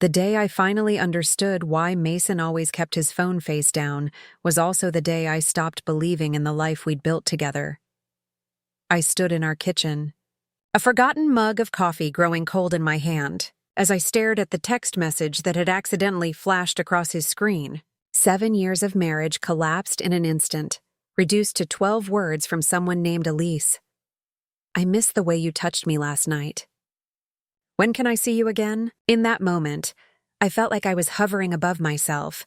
The day I finally understood why Mason always kept his phone face down was also the day I stopped believing in the life we'd built together. I stood in our kitchen, a forgotten mug of coffee growing cold in my hand, as I stared at the text message that had accidentally flashed across his screen. 7 years of marriage collapsed in an instant, reduced to 12 words from someone named Elise. I missed the way you touched me last night. When can I see you again? In that moment, I felt like I was hovering above myself,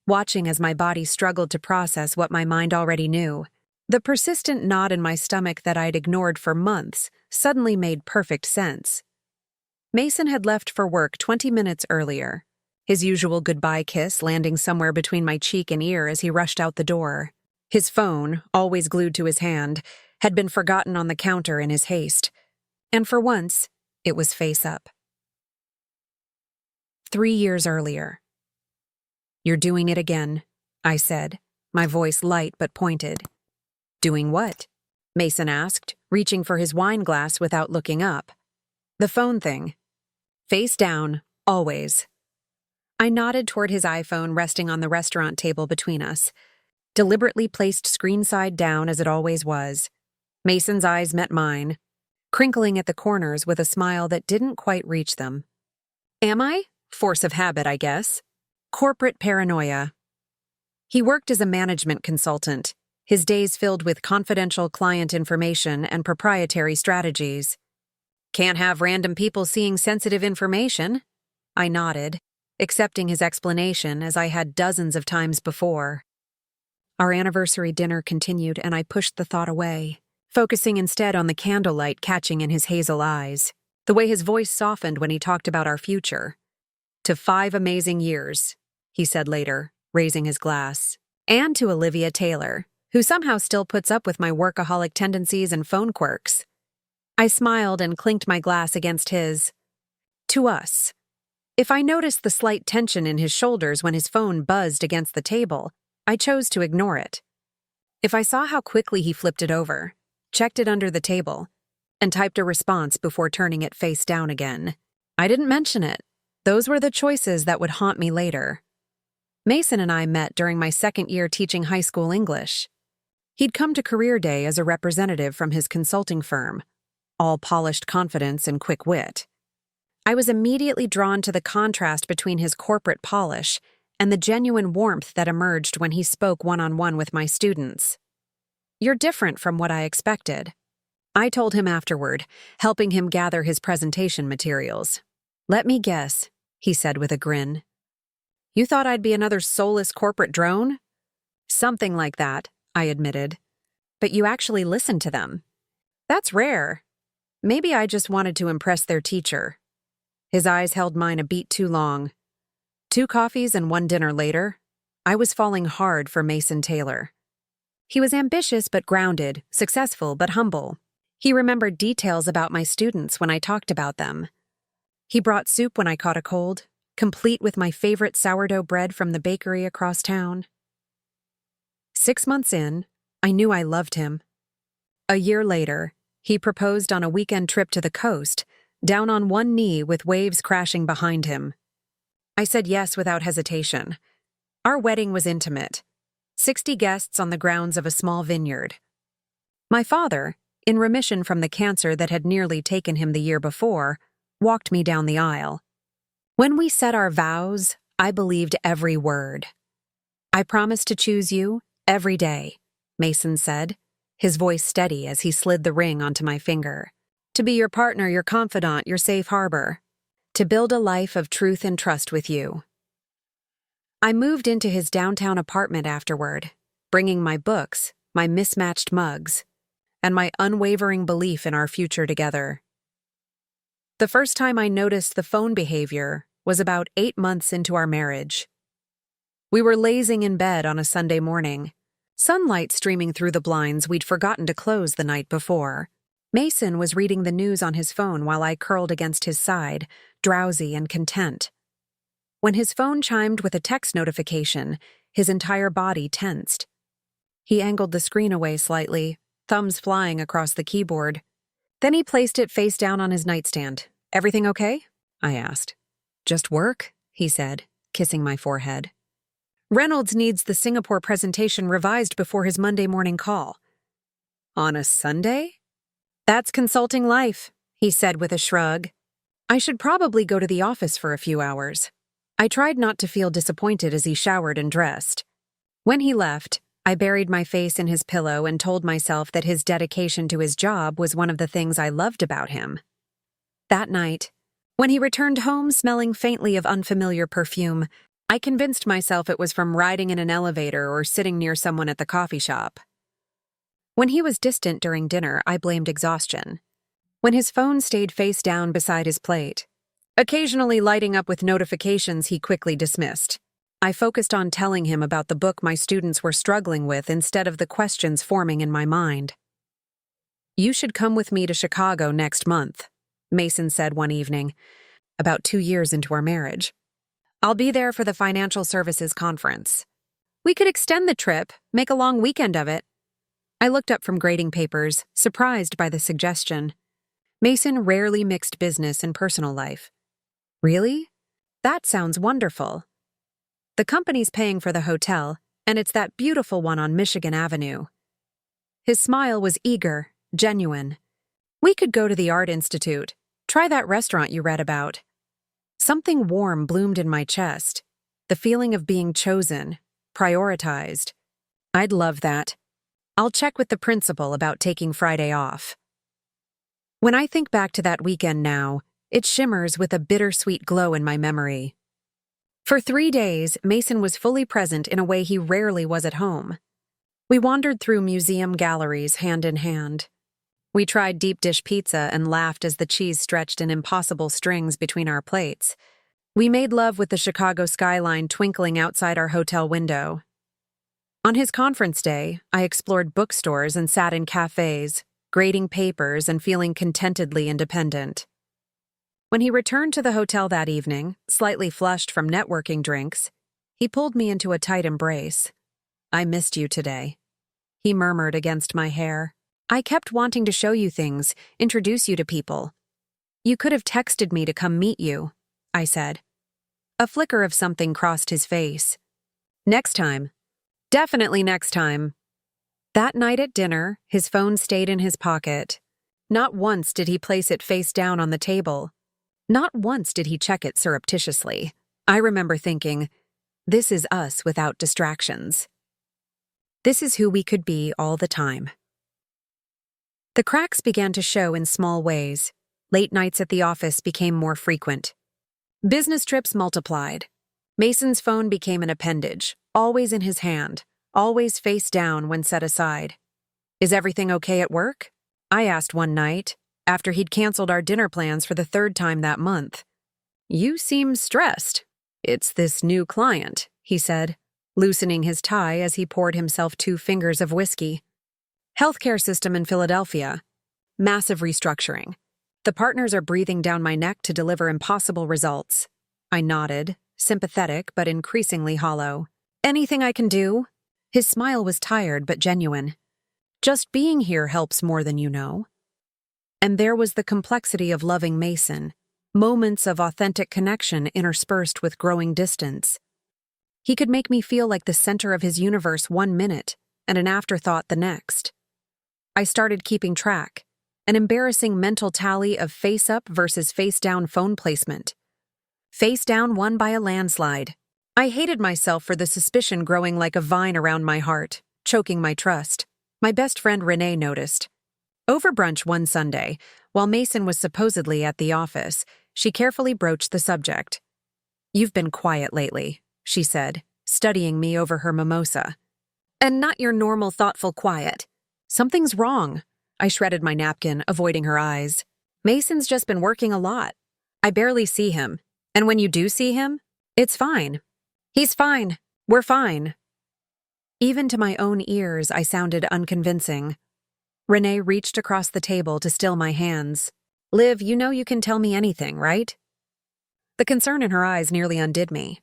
watching as my body struggled to process what my mind already knew. The persistent knot in my stomach that I'd ignored for months suddenly made perfect sense. Mason had left for work 20 minutes earlier, his usual goodbye kiss landing somewhere between my cheek and ear as he rushed out the door. His phone, always glued to his hand, had been forgotten on the counter in his haste, and for once, it was face up. 3 years earlier. "You're doing it again," I said, my voice light but pointed. "Doing what?" Mason asked, reaching for his wine glass without looking up. "The phone thing. Face down, always." I nodded toward his iPhone resting on the restaurant table between us, deliberately placed screen side down as it always was. Mason's eyes met mine, crinkling at the corners with a smile that didn't quite reach them. "Am I? Force of habit, I guess. Corporate paranoia." He worked as a management consultant, his days filled with confidential client information and proprietary strategies. "Can't have random people seeing sensitive information." I nodded, accepting his explanation as I had dozens of times before. Our anniversary dinner continued, and I pushed the thought away, focusing instead on the candlelight catching in his hazel eyes, the way his voice softened when he talked about our future. "To 5 amazing years," he said later, raising his glass. "And to Olivia Taylor, who somehow still puts up with my workaholic tendencies and phone quirks." I smiled and clinked my glass against his. "To us." If I noticed the slight tension in his shoulders when his phone buzzed against the table, I chose to ignore it. If I saw how quickly he flipped it over, checked it under the table, and typed a response before turning it face down again, I didn't mention it. Those were the choices that would haunt me later. Mason and I met during my 2nd year teaching high school English. He'd come to career day as a representative from his consulting firm, all polished confidence and quick wit. I was immediately drawn to the contrast between his corporate polish and the genuine warmth that emerged when he spoke one-on-one with my students. "You're different from what I expected," I told him afterward, helping him gather his presentation materials. "Let me guess," he said with a grin. "You thought I'd be another soulless corporate drone?" "Something like that," I admitted. "But you actually listened to them." "That's rare. Maybe I just wanted to impress their teacher." His eyes held mine a beat too long. 2 coffees and 1 dinner later, I was falling hard for Mason Taylor. He was ambitious but grounded, successful but humble. He remembered details about my students when I talked about them. He brought soup when I caught a cold, complete with my favorite sourdough bread from the bakery across town. 6 months in, I knew I loved him. A year later, he proposed on a weekend trip to the coast, down on one knee with waves crashing behind him. I said yes without hesitation. Our wedding was intimate. 60 guests on the grounds of a small vineyard. My father, in remission from the cancer that had nearly taken him the year before, walked me down the aisle. When we said our vows, I believed every word. "I promise to choose you every day," Mason said, his voice steady as he slid the ring onto my finger. "To be your partner, your confidant, your safe harbor. To build a life of truth and trust with you." I moved into his downtown apartment afterward, bringing my books, my mismatched mugs, and my unwavering belief in our future together. The first time I noticed the phone behavior was about 8 months into our marriage. We were lazing in bed on a Sunday morning, sunlight streaming through the blinds we'd forgotten to close the night before. Mason was reading the news on his phone while I curled against his side, drowsy and content. When his phone chimed with a text notification, his entire body tensed. He angled the screen away slightly, thumbs flying across the keyboard. Then he placed it face down on his nightstand. "Everything okay?" I asked. "Just work?" he said, kissing my forehead. Reynolds needs the Singapore presentation revised before his Monday morning call. On a Sunday? That's consulting life, he said with a shrug. I should probably go to the office for a few hours. I tried not to feel disappointed as he showered and dressed. When he left, I buried my face in his pillow and told myself that his dedication to his job was one of the things I loved about him. That night, when he returned home smelling faintly of unfamiliar perfume, I convinced myself it was from riding in an elevator or sitting near someone at the coffee shop. When he was distant during dinner, I blamed exhaustion. When his phone stayed face down beside his plate, occasionally lighting up with notifications he quickly dismissed, I focused on telling him about the book my students were struggling with instead of the questions forming in my mind. You should come with me to Chicago next month, Mason said one evening, about 2 years into our marriage. I'll be there for the financial services conference. We could extend the trip, make a long weekend of it. I looked up from grading papers, surprised by the suggestion. Mason rarely mixed business and personal life. Really? That sounds wonderful. The company's paying for the hotel, and it's that beautiful one on Michigan Avenue. His smile was eager, genuine. We could go to the Art Institute, try that restaurant you read about. Something warm bloomed in my chest, the feeling of being chosen, prioritized. I'd love that. I'll check with the principal about taking Friday off. When I think back to that weekend now, it shimmers with a bittersweet glow in my memory. For 3 days, Mason was fully present in a way he rarely was at home. We wandered through museum galleries hand in hand. We tried deep dish pizza and laughed as the cheese stretched in impossible strings between our plates. We made love with the Chicago skyline twinkling outside our hotel window. On his conference day, I explored bookstores and sat in cafes, grading papers and feeling contentedly independent. When he returned to the hotel that evening, slightly flushed from networking drinks, he pulled me into a tight embrace. I missed you today, he murmured against my hair. I kept wanting to show you things, introduce you to people. You could have texted me to come meet you, I said. A flicker of something crossed his face. Next time. Definitely next time. That night at dinner, his phone stayed in his pocket. Not once did he place it face down on the table. Not once did he check it surreptitiously. I remember thinking, this is us without distractions. This is who we could be all the time. The cracks began to show in small ways. Late nights at the office became more frequent. Business trips multiplied. Mason's phone became an appendage, always in his hand, always face down when set aside. Is everything okay at work? I asked one night, after he'd canceled our dinner plans for the 3rd time that month. You seem stressed. It's this new client, he said, loosening his tie as he poured himself 2 fingers of whiskey. Healthcare system in Philadelphia. Massive restructuring. The partners are breathing down my neck to deliver impossible results. I nodded, sympathetic but increasingly hollow. Anything I can do? His smile was tired but genuine. Just being here helps more than you know. And there was the complexity of loving Mason, moments of authentic connection interspersed with growing distance. He could make me feel like the center of his universe 1 minute and an afterthought the next. I started keeping track, an embarrassing mental tally of face-up versus face-down phone placement. Face-down won by a landslide. I hated myself for the suspicion growing like a vine around my heart, choking my trust. My best friend Renee noticed. Over brunch one Sunday, while Mason was supposedly at the office, she carefully broached the subject. You've been quiet lately, she said, studying me over her mimosa. And not your normal thoughtful quiet. Something's wrong. I shredded my napkin, avoiding her eyes. Mason's just been working a lot. I barely see him. And when you do see him, it's fine. He's fine. We're fine. Even to my own ears, I sounded unconvincing. Renee reached across the table to still my hands. Liv, you know you can tell me anything, right? The concern in her eyes nearly undid me.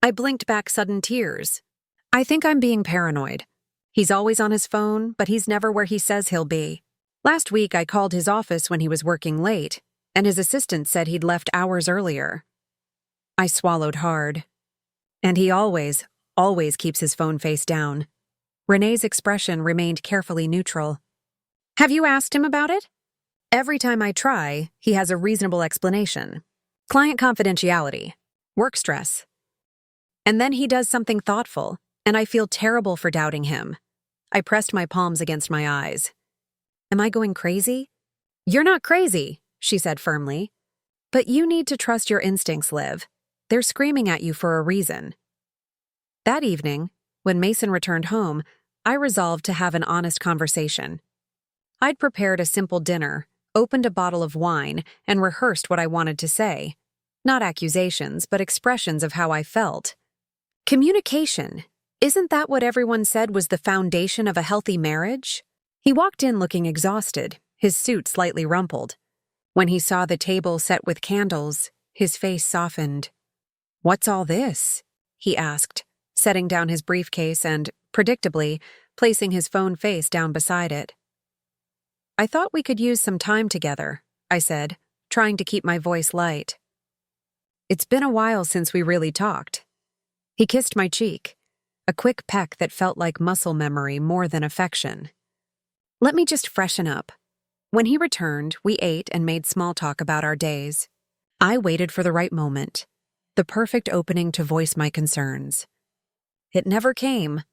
I blinked back sudden tears. I think I'm being paranoid. He's always on his phone, but he's never where he says he'll be. Last week, I called his office when he was working late, and his assistant said he'd left hours earlier. I swallowed hard. And he always keeps his phone face down. Renee's expression remained carefully neutral. Have you asked him about it? Every time I try, he has a reasonable explanation. Client confidentiality. Work stress. And then he does something thoughtful, and I feel terrible for doubting him. I pressed my palms against my eyes. Am I going crazy? You're not crazy, she said firmly. But you need to trust your instincts, Liv. They're screaming at you for a reason. That evening, when Mason returned home, I resolved to have an honest conversation. I'd prepared a simple dinner, opened a bottle of wine, and rehearsed what I wanted to say. Not accusations, but expressions of how I felt. Communication. Isn't that what everyone said was the foundation of a healthy marriage? He walked in looking exhausted, his suit slightly rumpled. When he saw the table set with candles, his face softened. What's all this? He asked, setting down his briefcase and, predictably, placing his phone face down beside it. I thought we could use some time together, I said, trying to keep my voice light. It's been a while since we really talked. He kissed my cheek, a quick peck that felt like muscle memory more than affection. Let me just freshen up. When he returned, we ate and made small talk about our days. I waited for the right moment, the perfect opening to voice my concerns. It never came.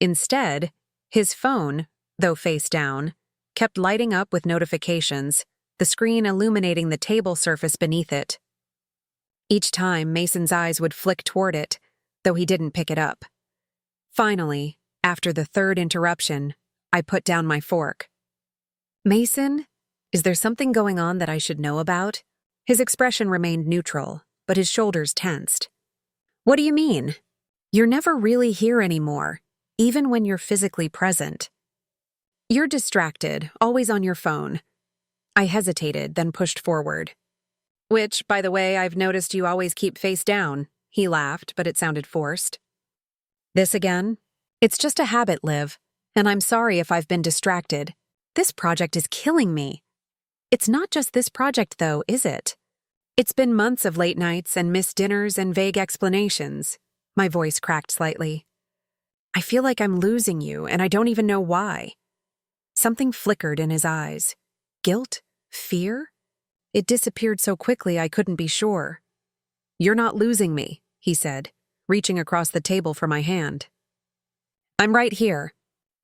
Instead, his phone, though face down, kept lighting up with notifications, the screen illuminating the table surface beneath it. Each time, Mason's eyes would flick toward it, though he didn't pick it up. Finally, after the third interruption, I put down my fork. Mason, is there something going on that I should know about? His expression remained neutral, but his shoulders tensed. What do you mean? You're never really here anymore, even when you're physically present. You're distracted, always on your phone. I hesitated, then pushed forward. Which, by the way, I've noticed you always keep face down. He laughed, but it sounded forced. This again? It's just a habit, Liv, and I'm sorry if I've been distracted. This project is killing me. It's not just this project, though, is it? It's been months of late nights and missed dinners and vague explanations. My voice cracked slightly. I feel like I'm losing you, and I don't even know why. Something flickered in his eyes. Guilt? Fear? It disappeared so quickly I couldn't be sure. You're not losing me, he said, reaching across the table for my hand. I'm right here.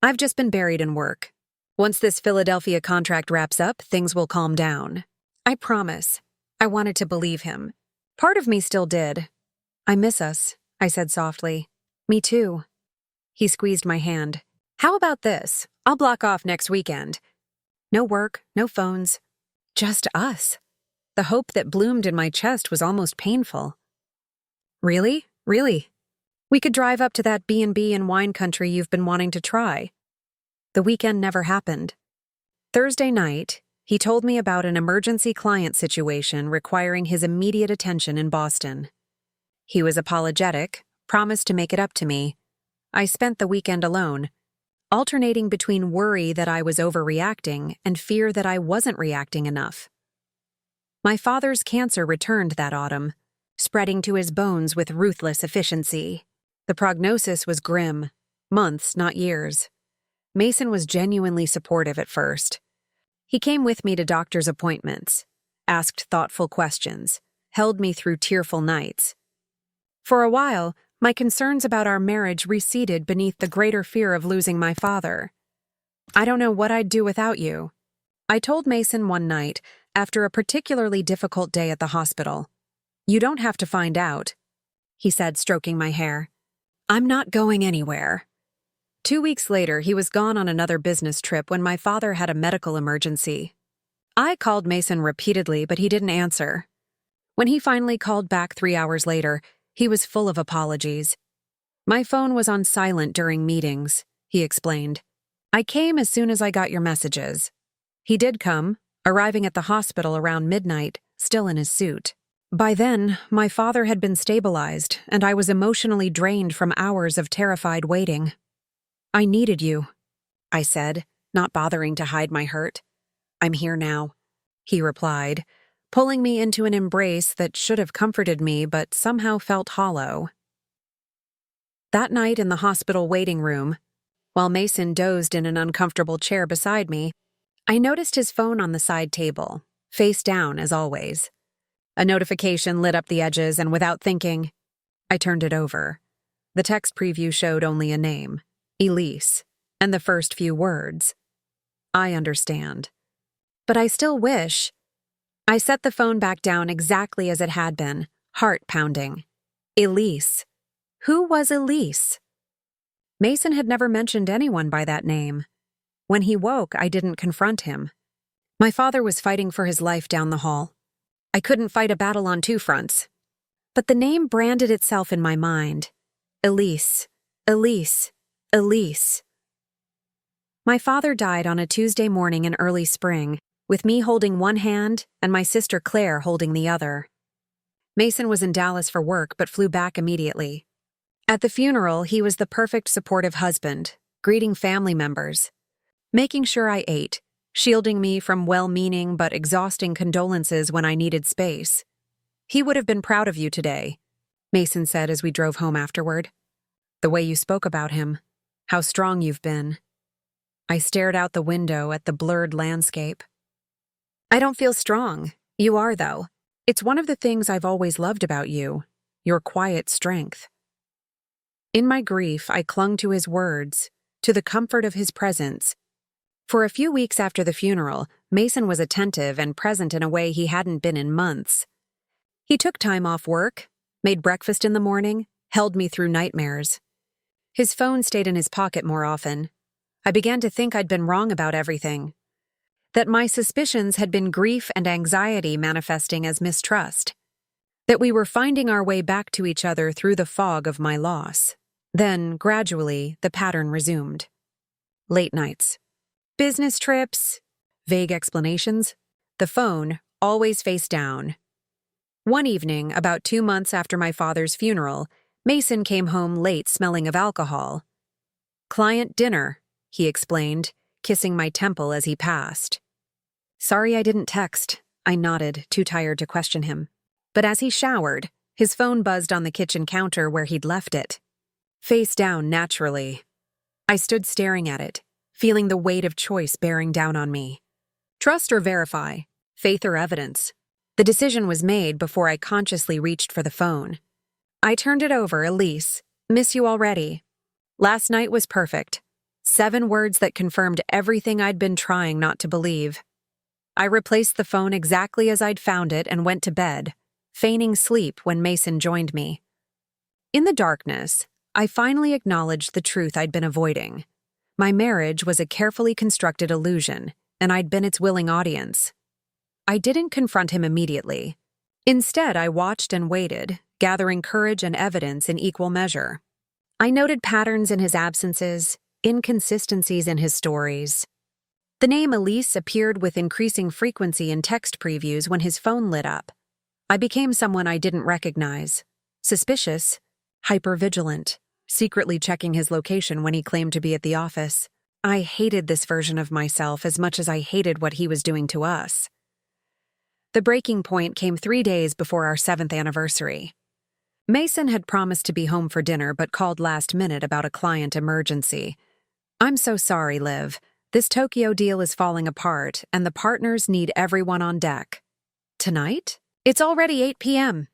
I've just been buried in work. Once this Philadelphia contract wraps up, things will calm down. I promise. I wanted to believe him. Part of me still did. I miss us, I said softly. Me too. He squeezed my hand. How about this? I'll block off next weekend. No work, no phones. Just us. The hope that bloomed in my chest was almost painful. Really? Really? We could drive up to that B&B in wine country you've been wanting to try. The weekend never happened. Thursday night, he told me about an emergency client situation requiring his immediate attention in Boston. He was apologetic, promised to make it up to me. I spent the weekend alone, alternating between worry that I was overreacting and fear that I wasn't reacting enough. My father's cancer returned that autumn, spreading to his bones with ruthless efficiency. The prognosis was grim, months, not years. Mason was genuinely supportive at first. He came with me to doctor's appointments, asked thoughtful questions, held me through tearful nights. For a while, my concerns about our marriage receded beneath the greater fear of losing my father. I don't know what I'd do without you, I told Mason one night after a particularly difficult day at the hospital. You don't have to find out, he said, stroking my hair. I'm not going anywhere. 2 weeks later, he was gone on another business trip when my father had a medical emergency. I called Mason repeatedly, but he didn't answer. When he finally called back 3 hours later, he was full of apologies. My phone was on silent during meetings, he explained. I came as soon as I got your messages. He did come, arriving at the hospital around midnight, still in his suit. By then, my father had been stabilized, and I was emotionally drained from hours of terrified waiting. I needed you, I said, not bothering to hide my hurt. I'm here now, he replied, pulling me into an embrace that should have comforted me but somehow felt hollow. That night in the hospital waiting room, while Mason dozed in an uncomfortable chair beside me, I noticed his phone on the side table, face down as always. A notification lit up the edges, and without thinking, I turned it over. The text preview showed only a name, Elise, and the first few words. I understand. But I still wish. I set the phone back down exactly as it had been, heart pounding. Elise. Who was Elise? Mason had never mentioned anyone by that name. When he woke, I didn't confront him. My father was fighting for his life down the hall. I couldn't fight a battle on two fronts. But the name branded itself in my mind. Elise, Elise, Elise. My father died on a Tuesday morning in early spring, with me holding one hand and my sister Claire holding the other. Mason was in Dallas for work but flew back immediately. At the funeral, he was the perfect supportive husband, greeting family members, making sure I ate, shielding me from well-meaning but exhausting condolences when I needed space. He would have been proud of you today, Mason said as we drove home afterward. The way you spoke about him, how strong you've been. I stared out the window at the blurred landscape. I don't feel strong. You are, though. It's one of the things I've always loved about you, your quiet strength. In my grief, I clung to his words, to the comfort of his presence. For a few weeks after the funeral, Mason was attentive and present in a way he hadn't been in months. He took time off work, made breakfast in the morning, held me through nightmares. His phone stayed in his pocket more often. I began to think I'd been wrong about everything. That my suspicions had been grief and anxiety manifesting as mistrust. That we were finding our way back to each other through the fog of my loss. Then, gradually, the pattern resumed. Late nights. Business trips. Vague explanations. The phone, always face down. One evening, about 2 months after my father's funeral, Mason came home late smelling of alcohol. Client dinner, he explained, kissing my temple as he passed. Sorry I didn't text, I nodded, too tired to question him. But as he showered, his phone buzzed on the kitchen counter where he'd left it. Face down naturally. I stood staring at it, feeling the weight of choice bearing down on me. Trust or verify, faith or evidence. The decision was made before I consciously reached for the phone. I turned it over, Elise. Miss you already. Last night was perfect. 7 words that confirmed everything I'd been trying not to believe. I replaced the phone exactly as I'd found it and went to bed, feigning sleep when Mason joined me. In the darkness, I finally acknowledged the truth I'd been avoiding. My marriage was a carefully constructed illusion, and I'd been its willing audience. I didn't confront him immediately. Instead, I watched and waited, gathering courage and evidence in equal measure. I noted patterns in his absences, inconsistencies in his stories. The name Elise appeared with increasing frequency in text previews when his phone lit up. I became someone I didn't recognize. Suspicious, hypervigilant, secretly checking his location when he claimed to be at the office. I hated this version of myself as much as I hated what he was doing to us. The breaking point came 3 days before our 7th anniversary. Mason had promised to be home for dinner but called last minute about a client emergency. I'm so sorry, Liv. This Tokyo deal is falling apart, and the partners need everyone on deck. Tonight? It's already 8 p.m.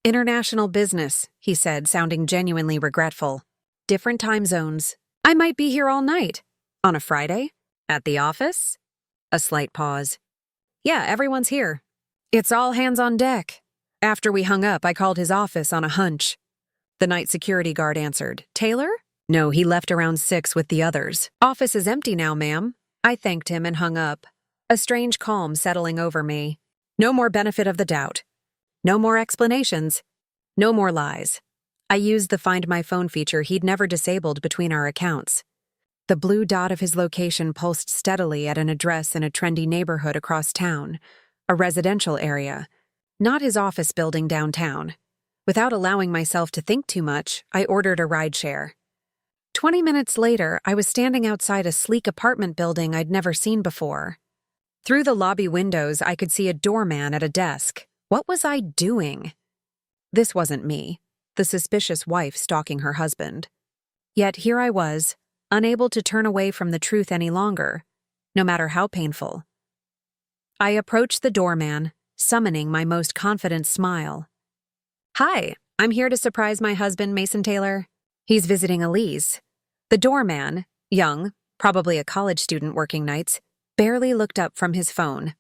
International business, he said, sounding genuinely regretful. Different time zones. I might be here all night. On a Friday? At the office? A slight pause. Yeah, everyone's here. It's all hands on deck. After we hung up, I called his office on a hunch. The night security guard answered. Taylor? No, he left around 6 with the others. Office is empty now, ma'am. I thanked him and hung up. A strange calm settling over me. No more benefit of the doubt. No more explanations. No more lies. I used the Find My Phone feature he'd never disabled between our accounts. The blue dot of his location pulsed steadily at an address in a trendy neighborhood across town, a residential area, not his office building downtown. Without allowing myself to think too much, I ordered a rideshare. 20 minutes later, I was standing outside a sleek apartment building I'd never seen before. Through the lobby windows, I could see a doorman at a desk. What was I doing? This wasn't me, the suspicious wife stalking her husband. Yet here I was, unable to turn away from the truth any longer, no matter how painful. I approached the doorman, summoning my most confident smile. "Hi, I'm here to surprise my husband, Mason Taylor. He's visiting Elise." The doorman, young, probably a college student working nights, barely looked up from his phone.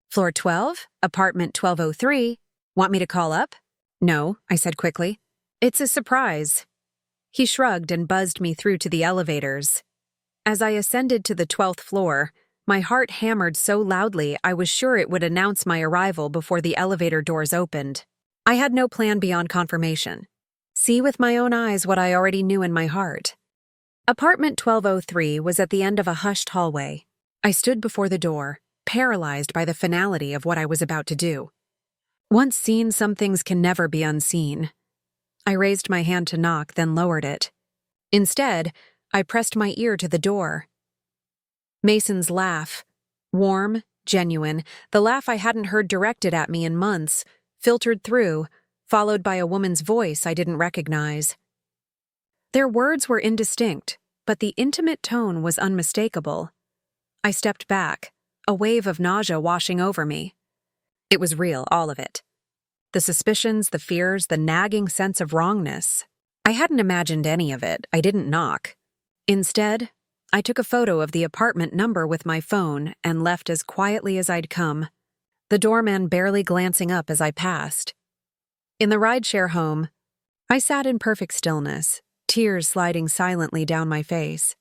"Floor 12, apartment 1203. Want me to call up?" "No," I said quickly. "It's a surprise." He shrugged and buzzed me through to the elevators. As I ascended to the 12th floor, my heart hammered so loudly I was sure it would announce my arrival before the elevator doors opened. I had no plan beyond confirmation. See with my own eyes what I already knew in my heart. Apartment 1203 was at the end of a hushed hallway. I stood before the door, paralyzed by the finality of what I was about to do. Once seen, some things can never be unseen. I raised my hand to knock, then lowered it. Instead, I pressed my ear to the door. Mason's laugh, warm, genuine, the laugh I hadn't heard directed at me in months, filtered through, followed by a woman's voice I didn't recognize. Their words were indistinct, but the intimate tone was unmistakable. I stepped back, a wave of nausea washing over me. It was real, all of it. The suspicions, the fears, the nagging sense of wrongness. I hadn't imagined any of it. I didn't knock. Instead, I took a photo of the apartment number with my phone and left as quietly as I'd come, the doorman barely glancing up as I passed. In the rideshare home, I sat in perfect stillness, tears sliding silently down my face.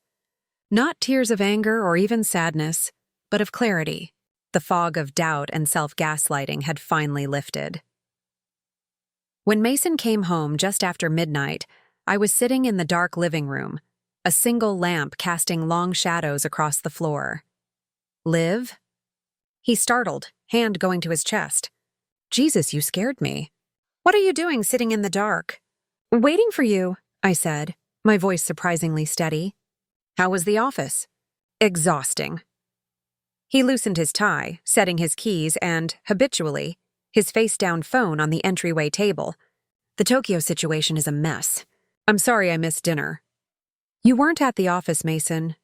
Not tears of anger or even sadness, but of clarity. The fog of doubt and self-gaslighting had finally lifted. When Mason came home just after midnight, I was sitting in the dark living room, a single lamp casting long shadows across the floor. "Liv?" He startled, hand going to his chest. "Jesus, you scared me. What are you doing sitting in the dark?" "Waiting for you," I said, my voice surprisingly steady. "How was the office?" "Exhausting." He loosened his tie, setting his keys and, habitually, his face-down phone on the entryway table. "The Tokyo situation is a mess. I'm sorry I missed dinner." "You weren't at the office, Mason."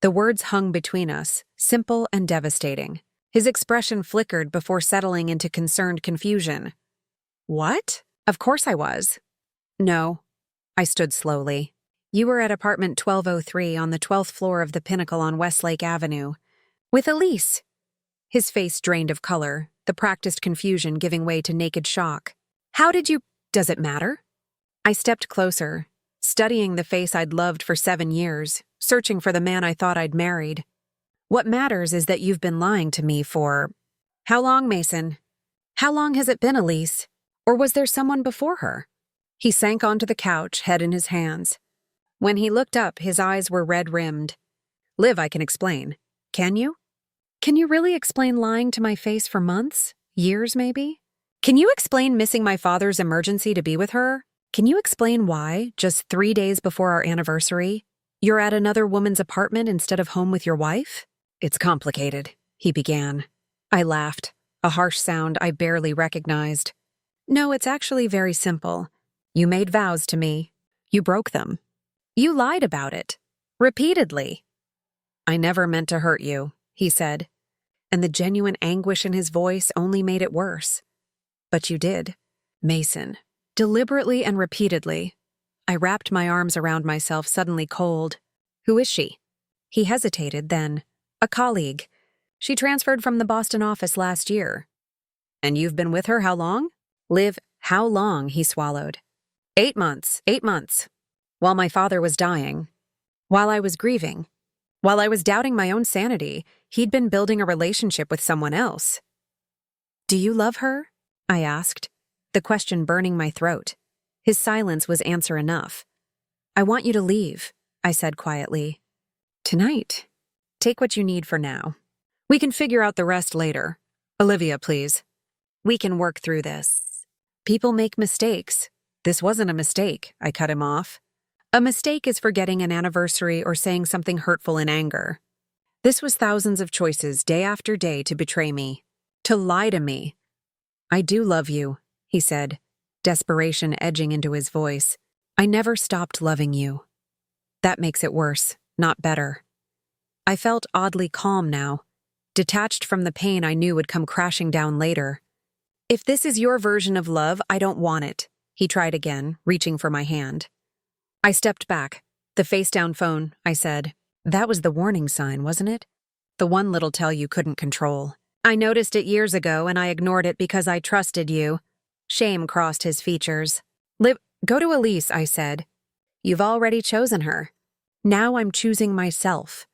The words hung between us, simple and devastating. His expression flickered before settling into concerned confusion. "What? Of course I was." "No." I stood slowly. "You were at apartment 1203 on the 12th floor of the Pinnacle on Westlake Avenue. With Elise." His face drained of color, the practiced confusion giving way to naked shock. "How did you— Does it matter?" I stepped closer, studying the face I'd loved for 7 years, searching for the man I thought I'd married. "What matters is that you've been lying to me for— How long, Mason? How long has it been, Elise? Or was there someone before her?" He sank onto the couch, head in his hands. When he looked up, his eyes were red-rimmed. "Liv, I can explain. Can you? Can you really explain lying to my face for months? Years, maybe? Can you explain missing my father's emergency to be with her? Can you explain why, just 3 days before our anniversary, you're at another woman's apartment instead of home with your wife?" "It's complicated," he began. I laughed, a harsh sound I barely recognized. "No, it's actually very simple. You made vows to me. You broke them. You lied about it. Repeatedly." "I never meant to hurt you," he said, and the genuine anguish in his voice only made it worse. "But you did, Mason. Deliberately and repeatedly." I wrapped my arms around myself, suddenly cold. "Who is she?" He hesitated, then, "A colleague. She transferred from the Boston office last year." "And you've been with her how long?" "Liv, how long?" he swallowed. 8 months, 8 months. While my father was dying. While I was grieving. While I was doubting my own sanity, he'd been building a relationship with someone else." "Do you love her?" I asked, the question burning my throat. His silence was answer enough. "I want you to leave," I said quietly. "Tonight. Take what you need for now. We can figure out the rest later. Olivia, please. We can work through this. People make mistakes. This wasn't a mistake," I cut him off. "A mistake is forgetting an anniversary or saying something hurtful in anger. This was thousands of choices day after day to betray me, to lie to me. "I do love you," he said, desperation edging into his voice. "I never stopped loving you." That makes it worse, not better. I felt oddly calm now, detached from the pain I knew would come crashing down later. "If this is your version of love, I don't want it," he tried again, reaching for my hand. I stepped back. "The face-down phone," I said. That was the warning sign, wasn't it? The one little tell you couldn't control. "I noticed it years ago and I ignored it because I trusted you." Shame crossed his features. "Go to Elise," I said. "You've already chosen her. Now I'm choosing myself."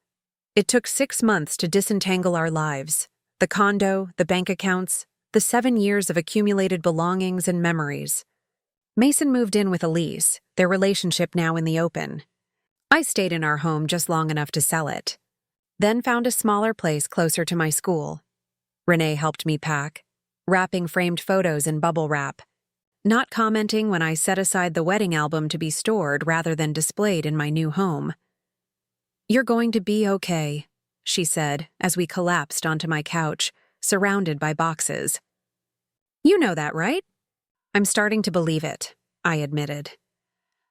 It took 6 months to disentangle our lives. The condo, the bank accounts, the 7 years of accumulated belongings and memories. Mason moved in with Elise, their relationship now in the open. I stayed in our home just long enough to sell it. Then found a smaller place closer to my school. Renee helped me pack, wrapping framed photos in bubble wrap, not commenting when I set aside the wedding album to be stored rather than displayed in my new home. "You're going to be okay," she said as we collapsed onto my couch, surrounded by boxes. "You know that, right?" "I'm starting to believe it," I admitted.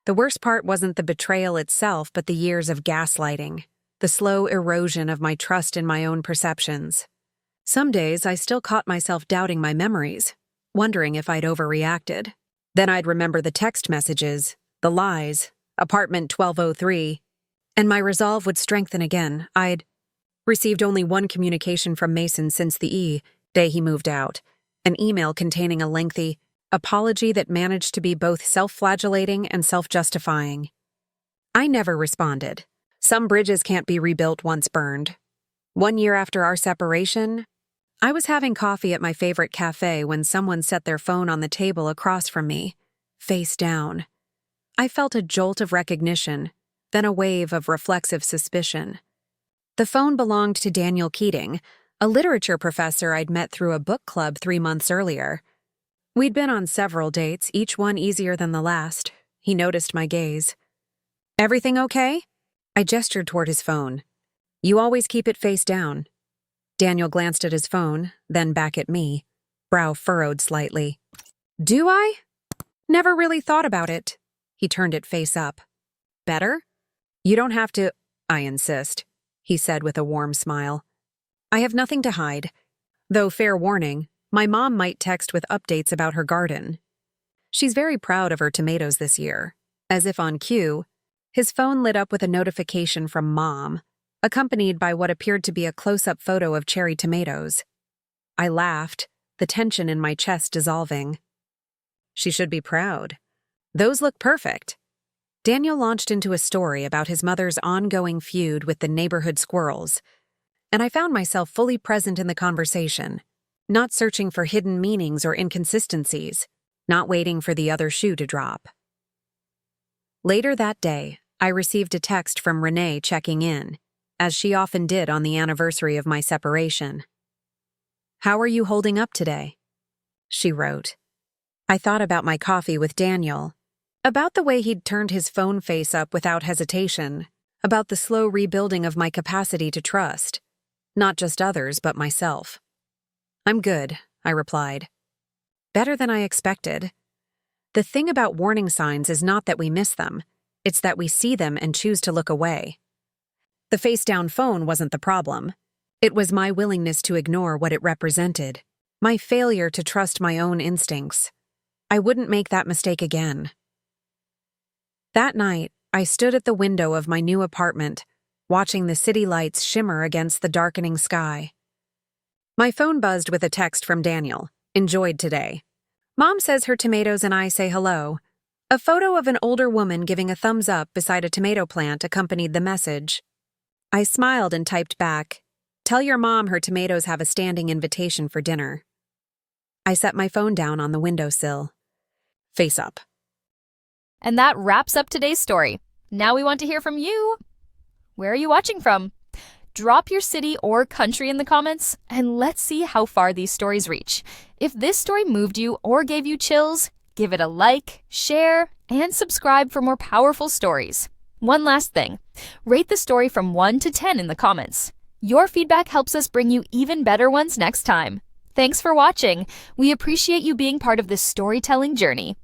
The worst part wasn't the betrayal itself, but the years of gaslighting, the slow erosion of my trust in my own perceptions. Some days I still caught myself doubting my memories, wondering if I'd overreacted. Then I'd remember the text messages, the lies, apartment 1203, and my resolve would strengthen again. I'd received only one communication from Mason since the day he moved out, an email containing a lengthy apology that managed to be both self-flagellating and self-justifying. I never responded. Some bridges can't be rebuilt once burned. 1 year after our separation, I was having coffee at my favorite cafe when someone set their phone on the table across from me, face down. I felt a jolt of recognition, then a wave of reflexive suspicion. The phone belonged to Daniel Keating, a literature professor I'd met through a book club 3 months earlier. We'd been on several dates, each one easier than the last. He noticed my gaze. "Everything okay?" I gestured toward his phone. "You always keep it face down." Daniel glanced at his phone, then back at me, brow furrowed slightly. "Do I? Never really thought about it." He turned it face up. "Better? You don't have to, I insist," he said with a warm smile. "I have nothing to hide. Though fair warning, my mom might text with updates about her garden. She's very proud of her tomatoes this year." As if on cue, his phone lit up with a notification from Mom, accompanied by what appeared to be a close-up photo of cherry tomatoes. I laughed, the tension in my chest dissolving. She should be proud. Those look perfect. Daniel launched into a story about his mother's ongoing feud with the neighborhood squirrels, and I found myself fully present in the conversation, not searching for hidden meanings or inconsistencies, not waiting for the other shoe to drop. Later that day, I received a text from Renee checking in, as she often did on the anniversary of my separation. "How are you holding up today?" she wrote. I thought about my coffee with Daniel, about the way he'd turned his phone face up without hesitation, about the slow rebuilding of my capacity to trust, not just others but myself. "I'm good," I replied. "Better than I expected." The thing about warning signs is not that we miss them, it's that we see them and choose to look away. The face-down phone wasn't the problem. It was my willingness to ignore what it represented, my failure to trust my own instincts. I wouldn't make that mistake again. That night, I stood at the window of my new apartment, watching the city lights shimmer against the darkening sky. My phone buzzed with a text from Daniel. "Enjoyed today. Mom says her tomatoes and I say hello." A photo of an older woman giving a thumbs up beside a tomato plant accompanied the message. I smiled and typed back, "Tell your mom her tomatoes have a standing invitation for dinner." I set my phone down on the windowsill. Face up. And that wraps up today's story. Now we want to hear from you. Where are you watching from? Drop your city or country in the comments, and let's see how far these stories reach. If this story moved you or gave you chills, give it a like, share, and subscribe for more powerful stories. One last thing, rate the story from 1 to 10 in the comments. Your feedback helps us bring you even better ones next time. Thanks for watching. We appreciate you being part of this storytelling journey.